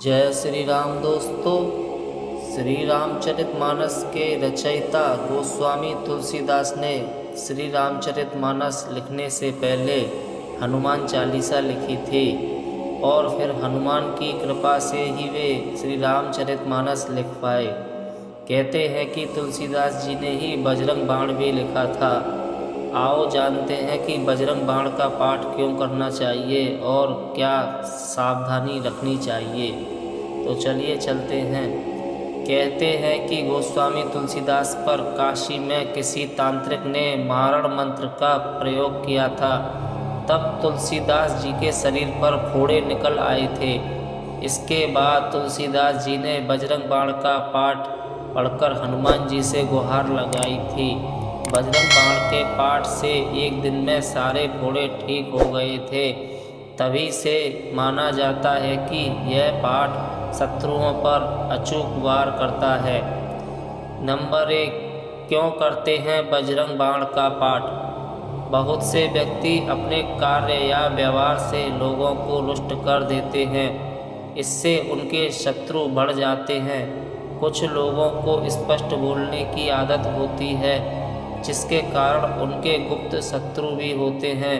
जय श्री राम दोस्तों। श्री रामचरितमानस के रचयिता गोस्वामी तुलसीदास ने श्री रामचरितमानस लिखने से पहले हनुमान चालीसा लिखी थी और फिर हनुमान की कृपा से ही वे श्री रामचरितमानस लिख पाए। कहते हैं कि तुलसीदास जी ने ही बजरंग बाण भी लिखा था। आओ जानते हैं कि बजरंग बाण का पाठ क्यों करना चाहिए और क्या सावधानी रखनी चाहिए। तो चलिए चलते हैं। कहते हैं कि गोस्वामी तुलसीदास पर काशी में किसी तांत्रिक ने मारण मंत्र का प्रयोग किया था। तब तुलसीदास जी के शरीर पर फोड़े निकल आए थे। इसके बाद तुलसीदास जी ने बजरंग बाण का पाठ पढ़कर हनुमान जी से गुहार लगाई थी। बजरंग बाण के पाठ से एक दिन में सारे फोड़े ठीक हो गए थे। तभी से माना जाता है कि यह पाठ शत्रुओं पर अचूक वार करता है। नंबर 1, क्यों करते हैं बजरंग बाण का पाठ? बहुत से व्यक्ति अपने कार्य या व्यवहार से लोगों को रुष्ट कर देते हैं। इससे उनके शत्रु बढ़ जाते हैं। कुछ लोगों को स्पष्ट बोलने की आदत होती है, जिसके कारण उनके गुप्त शत्रु भी होते हैं।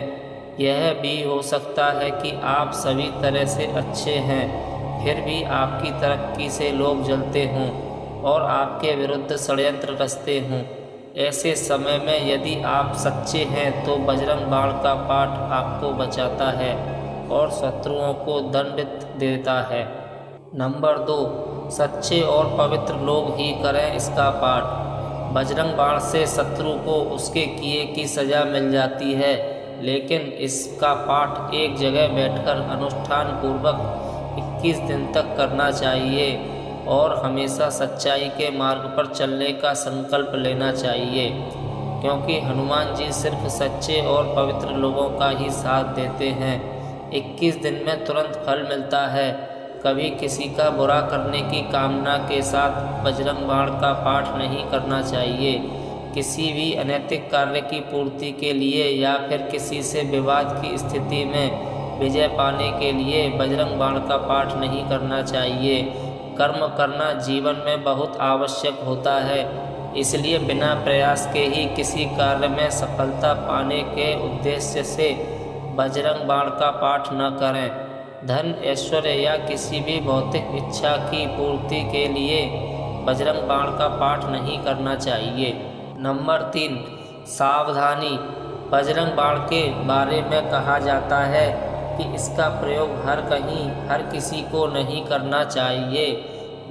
यह भी हो सकता है कि आप सभी तरह से अच्छे हैं, फिर भी आपकी तरक्की से लोग जलते हों और आपके विरुद्ध षड्यंत्र रचते हों। ऐसे समय में यदि आप सच्चे हैं तो बजरंग बाण का पाठ आपको बचाता है और शत्रुओं को दंडित देता है। नंबर 2, सच्चे और पवित्र लोग ही करें इसका पाठ। बजरंग बाण से शत्रु को उसके किए की सज़ा मिल जाती है, लेकिन इसका पाठ एक जगह बैठकर अनुष्ठान पूर्वक 21 दिन तक करना चाहिए और हमेशा सच्चाई के मार्ग पर चलने का संकल्प लेना चाहिए, क्योंकि हनुमान जी सिर्फ सच्चे और पवित्र लोगों का ही साथ देते हैं। 21 दिन में तुरंत फल मिलता है। कभी किसी का बुरा करने की कामना के साथ बजरंग बाण का पाठ नहीं करना चाहिए। किसी भी अनैतिक कार्य की पूर्ति के लिए या फिर किसी से विवाद की स्थिति में विजय पाने के लिए बजरंग बाण का पाठ नहीं करना चाहिए। कर्म करना जीवन में बहुत आवश्यक होता है, इसलिए बिना प्रयास के ही किसी कार्य में सफलता पाने के उद्देश्य से बजरंग बाण का पाठ न करें। धन, ऐश्वर्य या किसी भी भौतिक इच्छा की पूर्ति के लिए बजरंग बाण का पाठ नहीं करना चाहिए। नंबर 3, सावधानी। बजरंग बाण के बारे में कहा जाता है कि इसका प्रयोग हर कहीं हर किसी को नहीं करना चाहिए।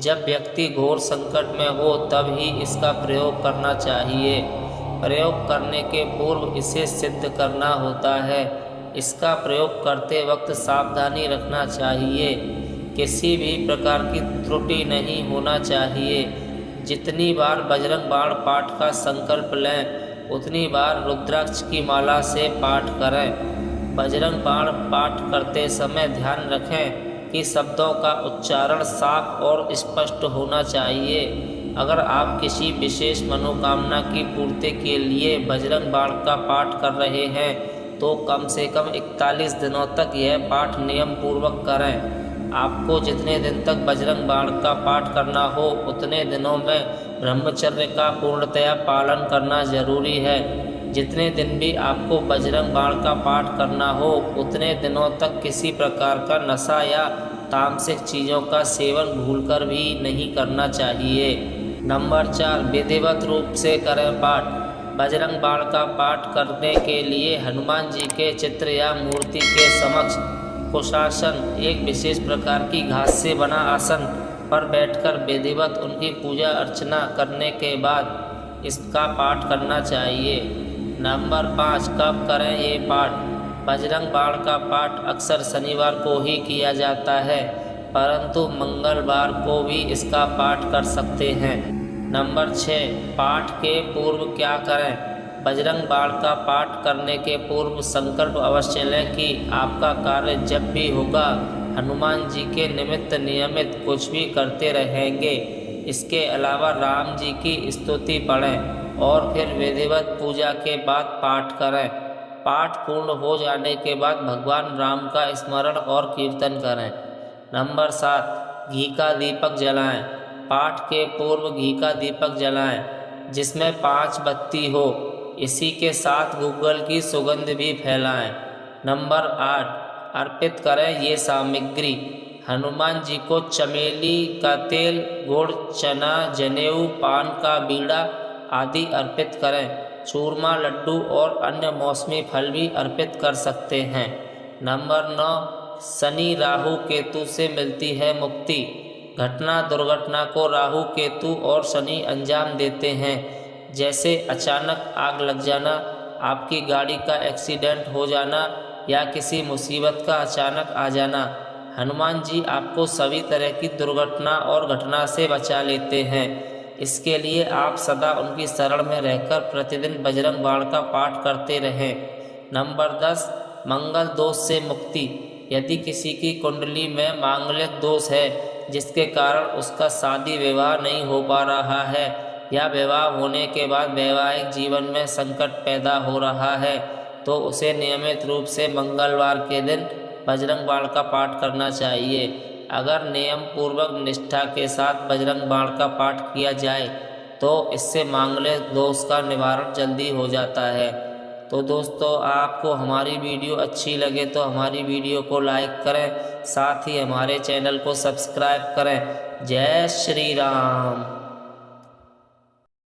जब व्यक्ति घोर संकट में हो तब ही इसका प्रयोग करना चाहिए। प्रयोग करने के पूर्व इसे सिद्ध करना होता है। इसका प्रयोग करते वक्त सावधानी रखना चाहिए। किसी भी प्रकार की त्रुटि नहीं होना चाहिए। जितनी बार बजरंग बाण पाठ का संकल्प लें, उतनी बार रुद्राक्ष की माला से पाठ करें। बजरंग बाण पाठ करते समय ध्यान रखें कि शब्दों का उच्चारण साफ और स्पष्ट होना चाहिए। अगर आप किसी विशेष मनोकामना की पूर्ति के लिए बजरंग बाण का पाठ कर रहे हैं तो कम से कम 41 दिनों तक यह पाठ नियम पूर्वक करें। आपको जितने दिन तक बजरंग बाण का पाठ करना हो उतने दिनों में ब्रह्मचर्य का पूर्णतया पालन करना जरूरी है। जितने दिन भी आपको बजरंग बाण का पाठ करना हो उतने दिनों तक किसी प्रकार का नशा या तामसिक चीज़ों का सेवन भूलकर भी नहीं करना चाहिए। नंबर 4, विधिवत रूप से करें पाठ। बजरंग बाण का पाठ करने के लिए हनुमान जी के चित्र या मूर्ति के समक्ष कुशासन, एक विशेष प्रकार की घास से बना आसन पर बैठकर विधिवत उनकी पूजा अर्चना करने के बाद इसका पाठ करना चाहिए। नंबर 5, कब करें ये पाठ? बजरंग बाण का पाठ अक्सर शनिवार को ही किया जाता है, परंतु मंगलवार को भी इसका पाठ कर सकते हैं। नंबर 6, पाठ के पूर्व क्या करें? बजरंग बाण का पाठ करने के पूर्व संकल्प अवश्य लें कि आपका कार्य जब भी होगा हनुमान जी के निमित्त नियमित कुछ भी करते रहेंगे। इसके अलावा राम जी की स्तुति पढ़ें और फिर विधिवत पूजा के बाद पाठ करें। पाठ पूर्ण हो जाने के बाद भगवान राम का स्मरण और कीर्तन करें। नंबर 7, घी का दीपक जलाएं। पाठ के पूर्व घी का दीपक जलाएं जिसमें 5 बत्ती हो। इसी के साथ गूगल की सुगंध भी फैलाएं। नंबर 8, अर्पित करें ये सामग्री। हनुमान जी को चमेली का तेल, गुड़, चना, जनेऊ, पान का बीड़ा आदि अर्पित करें। चूरमा, लड्डू और अन्य मौसमी फल भी अर्पित कर सकते हैं। नंबर 9, शनि राहु केतु से मिलती है मुक्ति। घटना दुर्घटना को राहु केतु और शनि अंजाम देते हैं, जैसे अचानक आग लग जाना, आपकी गाड़ी का एक्सीडेंट हो जाना या किसी मुसीबत का अचानक आ जाना। हनुमान जी आपको सभी तरह की दुर्घटना और घटना से बचा लेते हैं। इसके लिए आप सदा उनकी शरण में रहकर प्रतिदिन बजरंग बाण का पाठ करते रहें। नंबर 10, मंगल दोष से मुक्ति। यदि किसी की कुंडली में मांगलिक दोष है जिसके कारण उसका शादी विवाह नहीं हो पा रहा है या विवाह होने के बाद वैवाहिक जीवन में संकट पैदा हो रहा है, तो उसे नियमित रूप से मंगलवार के दिन बजरंग बाण का पाठ करना चाहिए। अगर नियम पूर्वक निष्ठा के साथ बजरंग बाण का पाठ किया जाए तो इससे मांगलिक दोष का निवारण जल्दी हो जाता है। तो दोस्तों, आपको हमारी वीडियो अच्छी लगे तो हमारी वीडियो को लाइक करें, साथ ही हमारे चैनल को सब्सक्राइब करें। जय श्री राम।